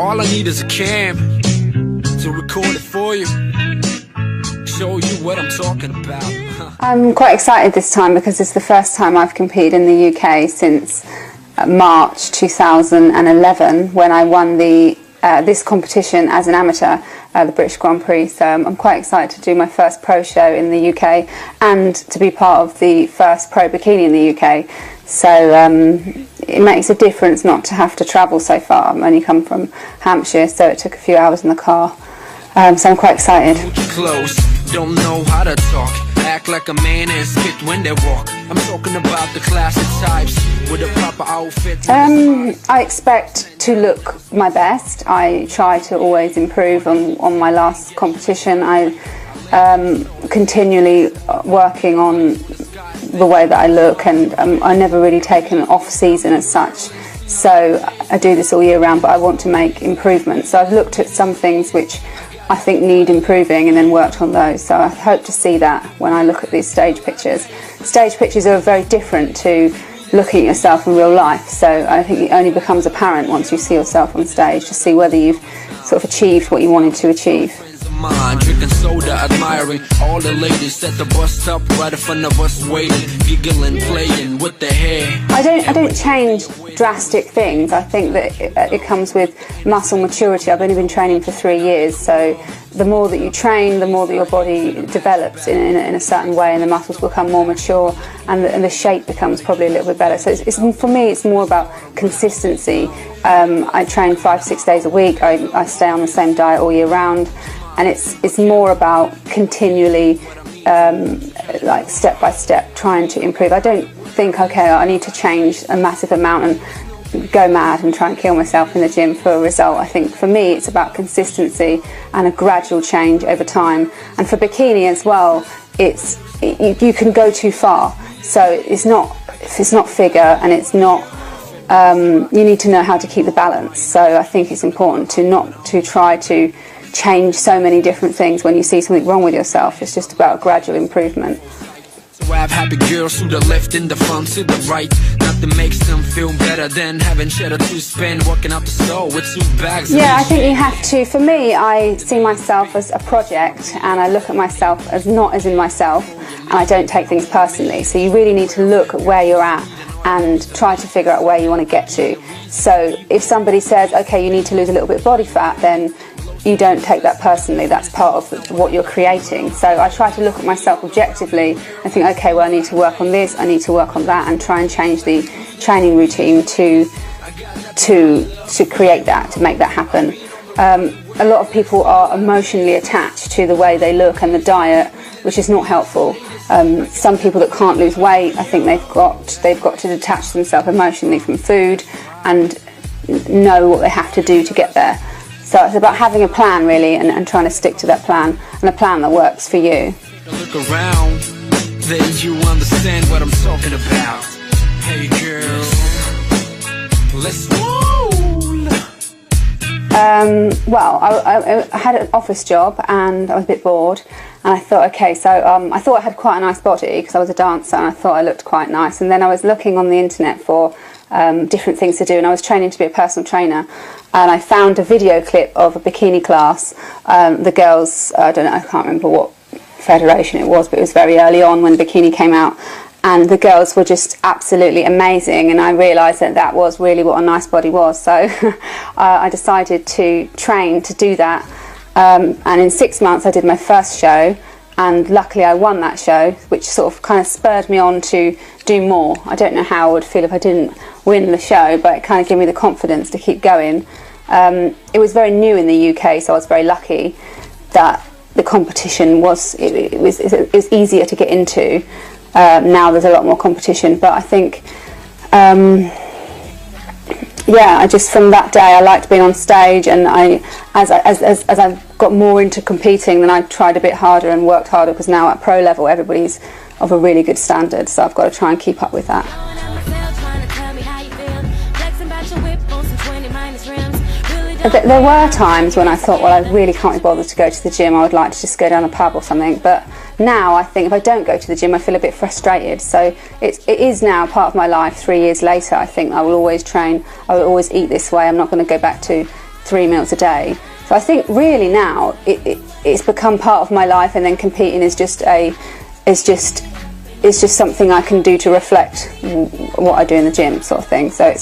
All I need is a cam to record it for you, show you what I'm talking about. I'm quite excited this time because it's the first time I've competed in the UK since March 2011, when I won this competition as an amateur, the British Grand Prix. So I'm quite excited to do my first pro show in the UK and to be part of the first pro bikini in the UK. So it makes a difference not to have to travel so far. I'm only come from Hampshire, so it took a few hours in the car. So I'm quite excited. Close, don't know how to talk, act like a man and spit when they walk. I'm talking about the classic types with a proper outfit. I expect to look my best. I try to always improve on my last competition. I continually working on the way that I look, and I never really take an off season as such. So I do this all year round, but I want to make improvements. So I've looked at some things which I think need improving and then worked on those. So I hope to see that when I look at these stage pictures. Stage pictures are very different to looking at yourself in real life. So I think it only becomes apparent once you see yourself on stage to see whether you've sort of achieved what you wanted to achieve. Drinking soda, admiring all the ladies at the bus stop right in front of us, waiting, giggling, playing with their hair. I don't change drastic things. I think that it comes with muscle maturity. I've only been training for 3 years, so the more that you train, the more that your body develops in a certain way, and the muscles become more mature, and the shape becomes probably a little bit better. So it's for me, it's more about consistency. I train 5-6 days a week. I stay on the same diet all year round. And it's more about continually, like step by step, trying to improve. I don't think, okay, I need to change a massive amount and go mad and try and kill myself in the gym for a result. I think for me, it's about consistency and a gradual change over time. And for bikini as well, you can go too far. So it's not figure, and it's not. You need to know how to keep the balance. So I think it's important to not to try to change so many different things when you see something wrong with yourself. It's just about gradual improvement. So I have happy girls to the left and the front to the right. Nothing makes them feel better than having cheddar to spend, walking out the store with 2 bags. Yeah, I think you have to. For me, I see myself as a project, and I look at myself as not as in myself, and I don't take things personally. So you really need to look at where you're at and try to figure out where you want to get to. So if somebody says, okay, you need to lose a little bit of body fat, then you don't take that personally. That's part of what you're creating. So I try to look at myself objectively and think, okay, well, I need to work on this, I need to work on that, and try and change the training routine to create that, to make that happen. A lot of people are emotionally attached to the way they look and the diet, which is not helpful. Some people that can't lose weight, I think they've got to detach themselves emotionally from food and know what they have to do to get there. So it's about having a plan, really, and trying to stick to that plan, and a plan that works for you. Look around, then you understand what I'm talking about. Hey girls, let's roll. Well, I had an office job and I was a bit bored, and I thought, okay, so I thought I had quite a nice body because I was a dancer, and I thought I looked quite nice. And then I was looking on the internet for different things to do, and I was training to be a personal trainer, and I found a video clip of a bikini class. The girls, I don't know, I can't remember what federation it was, but it was very early on when bikini came out, and the girls were just absolutely amazing, and I realised that that was really what a nice body was. So I decided to train to do that, and in 6 months I did my first show, and luckily I won that show, which sort of kind of spurred me on to do more. I don't know how I would feel if I didn't win the show, but it kind of gave me the confidence to keep going. It was very new in the UK, so I was very lucky that the competition was easier to get into. Now there's a lot more competition, but I think yeah, I just, from that day, I liked being on stage, and as I got more into competing, then I tried a bit harder and worked harder, because now at pro level everybody's of a really good standard, so I've got to try and keep up with that. There were times when I thought, well, I really can't be bothered to go to the gym, I would like to just go down the pub or something, but now I think if I don't go to the gym I feel a bit frustrated. So it is now part of my life. 3 years later, I think I will always train, I will always eat this way. I'm not going to go back to 3 meals a day. So I think really now it's become part of my life, and then competing is just something I can do to reflect what I do in the gym, sort of thing. So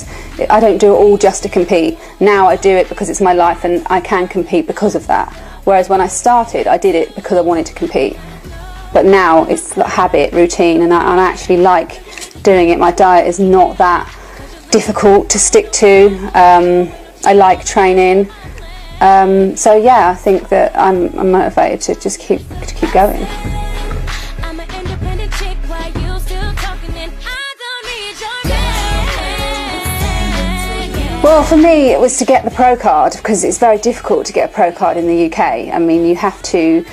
I don't do it all just to compete. Now I do it because it's my life and I can compete because of that. Whereas when I started, I did it because I wanted to compete. But now it's like habit, routine, and I actually like doing it. My diet is not that difficult to stick to. I like training. So yeah, I think that I'm motivated to just keep going. Well, for me it was to get the pro card, because it's very difficult to get a pro card in the UK. I mean, you have to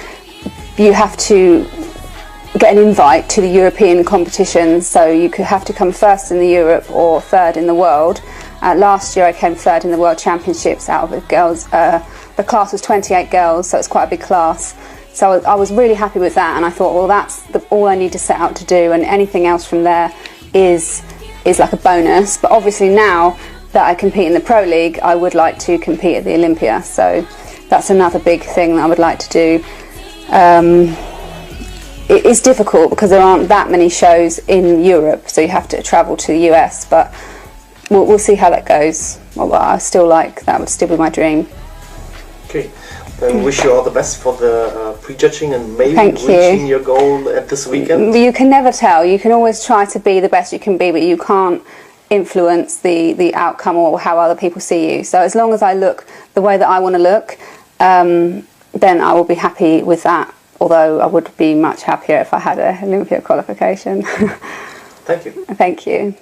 get an invite to the European competitions, so you could have to come first in the Europe or third in the world. Last year I came third in the World Championships out of the girls. The class was 28 girls, so it's quite a big class. So I was really happy with that, and I thought, well, that's all I need to set out to do, and anything else from there is like a bonus. But obviously now that I compete in the Pro League, I would like to compete at the Olympia, so that's another big thing that I would like to do. It is difficult because there aren't that many shows in Europe, so you have to travel to the US, but we'll see how that goes. Well, I still like, that would still be my dream. Okay, then wish you all the best for the prejudging and maybe Thank reaching you. your goal at this weekend. You can never tell. You can always try to be the best you can be, but you can't influence the outcome or how other people see you. So as long as I look the way that I want to look, then I will be happy with that. Although I would be much happier if I had an Olympia qualification. Thank you. Thank you.